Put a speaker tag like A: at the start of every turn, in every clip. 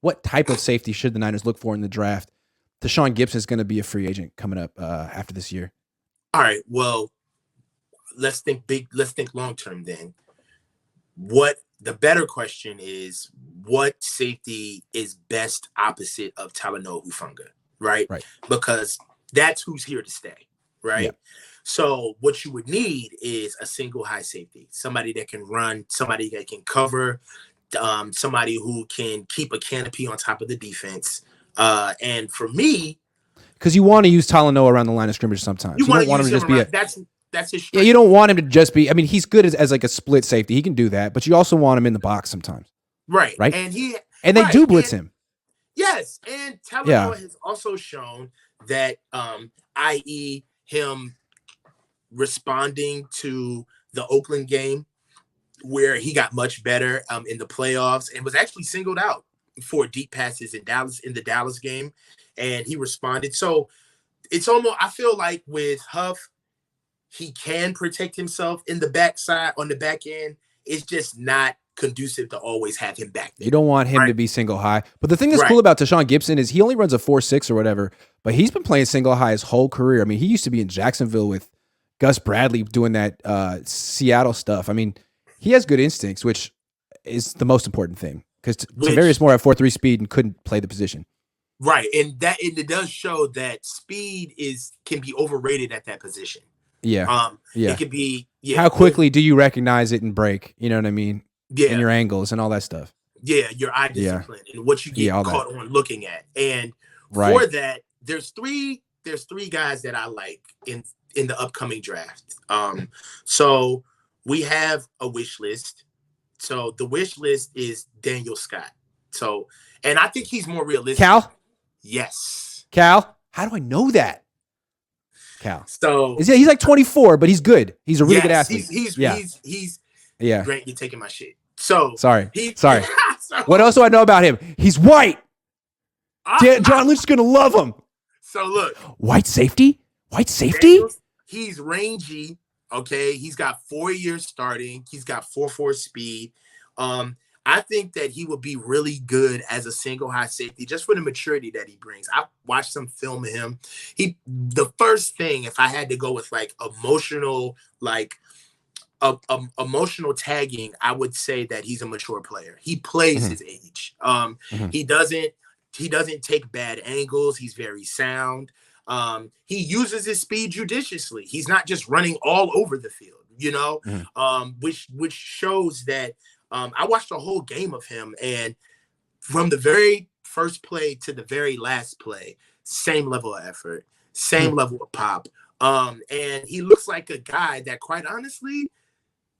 A: what type of safety should the Niners look for in the draft? Tashaun Gibson is going to be a free agent coming up after this year.
B: All right. Well, let's think big. Let's think long term then. What the better question is, what safety is best opposite of Talanoa Hufanga, right?
A: Right.
B: Because that's who's here to stay, right?
A: Yeah.
B: So what you would need is a single high safety, somebody that can run, somebody that can cover, somebody who can keep a canopy on top of the defense. And for me,
A: because you want to use Talanoa around the line of scrimmage sometimes.
B: you
A: don't want
B: him
A: him to just
B: around,
A: be
B: that's his strength.
A: Yeah, you don't want him to just be. I mean, he's good as like a split safety. He can do that, but you also want him in the box sometimes.
B: Right.
A: And they do blitz him.
B: Yes, and Talanoa has also shown that, i.e., him responding to the Oakland game, where he got much better in the playoffs and was actually singled out for deep passes in the Dallas game, and he responded. So it's almost, I feel like with Huff, he can protect himself in the backside on the back end. It's just not conducive to always have him back there.
A: You don't want him to be single high. But the thing that's cool about Tashaun Gibson is he only runs a 4.6 or whatever, but he's been playing single high his whole career. I mean, he used to be in Jacksonville with Gus Bradley doing that Seattle stuff. I mean, he has good instincts, which is the most important thing, because Tavarius Moore had 4.3 speed and couldn't play the position.
B: Right, and it does show that speed can be overrated at that position.
A: Yeah.
B: It could be. Yeah,
A: how quickly do you recognize it and break? You know what I mean?
B: Yeah.
A: And your angles and all that stuff.
B: Yeah, your eye discipline and what you get caught on looking at. And for that, there's three guys that I like in the upcoming draft. So we have a wish list. So the wish list is Daniel Scott. So, and I think he's more realistic.
A: Cal?
B: Yes.
A: Cal? How do I know that? Cal.
B: So
A: he's like 24, but he's good. He's a really good athlete.
B: He's great. You're taking my shit. So
A: sorry.
B: So,
A: what else do I know about him? He's white. John Lynch is gonna love him.
B: So look,
A: white safety.
B: He's rangy. Okay, he's got 4 years starting. He's got 4.4 speed. I think that he would be really good as a single high safety just for the maturity that he brings. I watched some film of him. The first thing, if I had to go with like emotional tagging, I would say that he's a mature player. He plays his age. He doesn't take bad angles. He's very sound. He uses his speed judiciously. He's not just running all over the field, which shows that. I watched a whole game of him, and from the very first play to the very last play, same level of effort, same level of pop. And he looks like a guy that, quite honestly,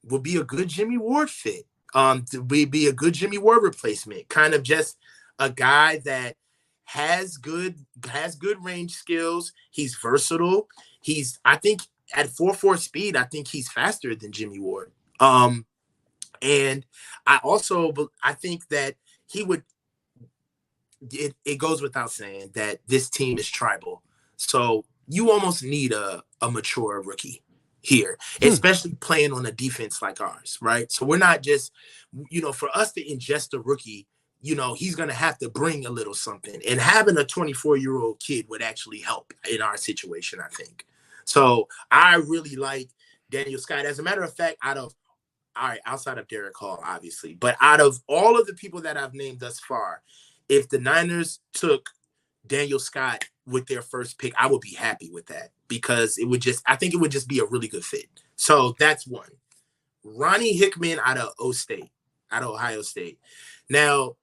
B: would be a good Jimmy Ward fit. Would be a good Jimmy Ward replacement. Kind of just a guy that has good range skills. He's versatile. I think at 4.4 speed, I think he's faster than Jimmy Ward. And I think that he would, it goes without saying that this team is tribal. So you almost need a mature rookie here, especially playing on a defense like ours, right? So we're not just, for us to ingest a rookie, he's going to have to bring a little something. And having a 24-year-old kid would actually help in our situation, I think. So I really like Daniel Scott. As a matter of fact, outside of Derek Hall, obviously, but out of all of the people that I've named thus far, if the Niners took Daniel Scott with their first pick, I would be happy with that, because I think it would just be a really good fit. So that's one. Ronnie Hickman out of Ohio State. Now,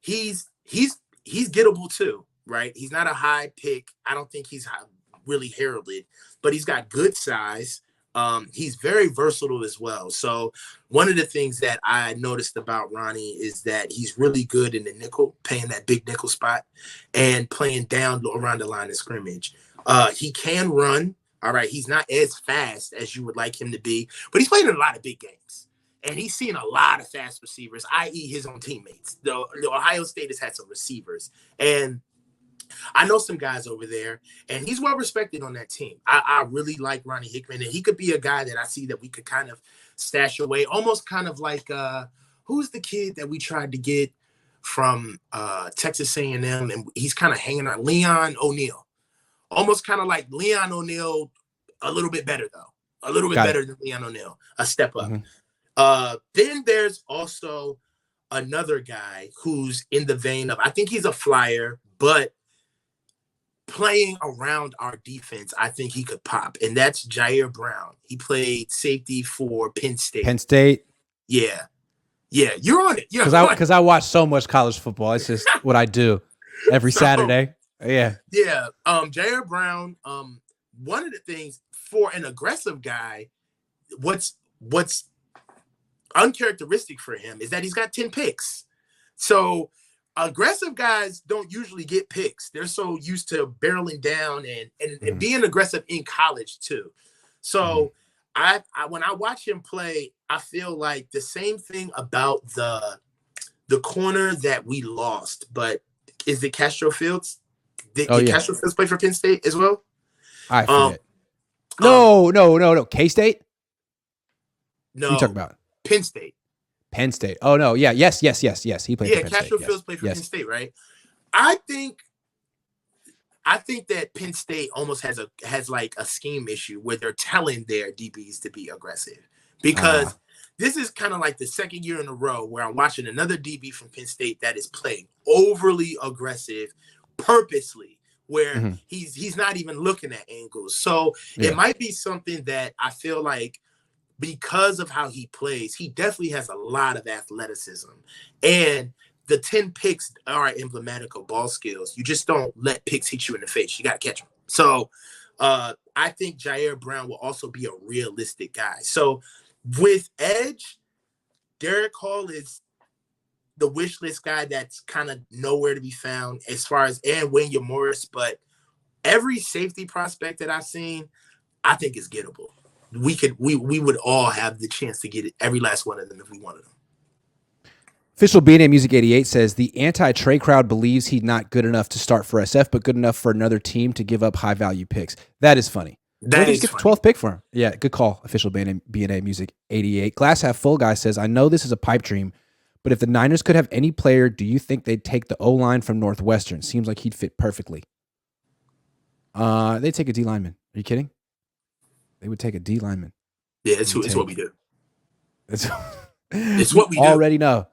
B: he's gettable too, right? He's not a high pick. I don't think he's really heralded, but he's got good size. He's very versatile as well. So one of the things that I noticed about Ronnie is that he's really good in the nickel, playing that big nickel spot and playing down around the line of scrimmage. He can run. All right. He's not as fast as you would like him to be, but he's played in a lot of big games. And he's seen a lot of fast receivers, i.e. his own teammates. The Ohio State has had some receivers. And I know some guys over there, and he's well respected on that team. I really like Ronnie Hickman, and he could be a guy that I see that we could kind of stash away, almost kind of like who's the kid that we tried to get from Texas A&M, and he's kind of hanging out. Leon O'Neal, almost kind of like Leon O'Neal, a little bit better though, a little bit better than Leon O'Neal, a step up. Then there's also another guy who's in the vein of, I think he's a flyer, but playing around our defense, I think he could pop, and that's Ji'Ayir Brown. He played safety for Penn State.
A: Penn State.
B: Yeah, you're on it.
A: Because I watch so much college football. It's just what I do every Saturday. Yeah.
B: Ji'Ayir Brown. One of the things for an aggressive guy, what's uncharacteristic for him is that he's got 10 picks. So aggressive guys don't usually get picks. They're so used to barreling down and being aggressive in college too. So I when I watch him play, I feel like the same thing about the corner that we lost. But is it Castro Fields? Did Castro Fields play for Penn State as well?
A: I forget. No. K-State?
B: No.
A: What are you talking about?
B: Penn State.
A: Penn State. Oh, no. Yeah. Yes. He played for Penn State.
B: Castro Fields played for Penn State, right? I think that Penn State almost has like a scheme issue where they're telling their DBs to be aggressive, because this is kind of like the second year in a row where I'm watching another DB from Penn State that is playing overly aggressive purposely, where he's not even looking at angles. So it might be something that I feel like, because of how he plays, he definitely has a lot of athleticism, and the 10 picks are emblematic of ball skills. You just don't let picks hit you in the face. You got to catch them. So I think Ji'Ayir Brown will also be a realistic guy. So with edge, Derek Hall is the wish list guy that's kind of nowhere to be found, as far as, and William Morris. But every safety prospect that I've seen, I think is gettable. We would all have the chance to get every last one of them if we wanted them.
A: Official BNA Music 88 says the anti-Trey crowd believes he's not good enough to start for SF, but good enough for another team to give up high-value picks. That is funny.
B: That is
A: get the 12th pick for him. Yeah, good call. Official BNA Music 88. Glass Half Full guy says, I know this is a pipe dream, but if the Niners could have any player, do you think they'd take the O-line from Northwestern? Seems like he'd fit perfectly. They'd take a D lineman. Are you kidding? They would take a D lineman.
B: Yeah, it's what we do.
A: It's
B: what we do.
A: Already know.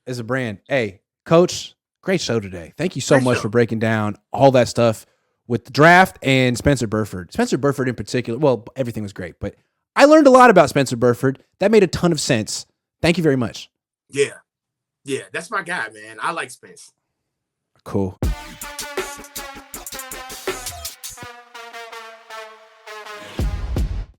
A: As a brand. Hey, Coach, great show today. Thank you so much for breaking down all that stuff with the draft and Spencer Burford. Spencer Burford in particular, well, everything was great, but I learned a lot about Spencer Burford. That made a ton of sense. Thank you very much.
B: Yeah, that's my guy, man. I like Spence.
A: Cool.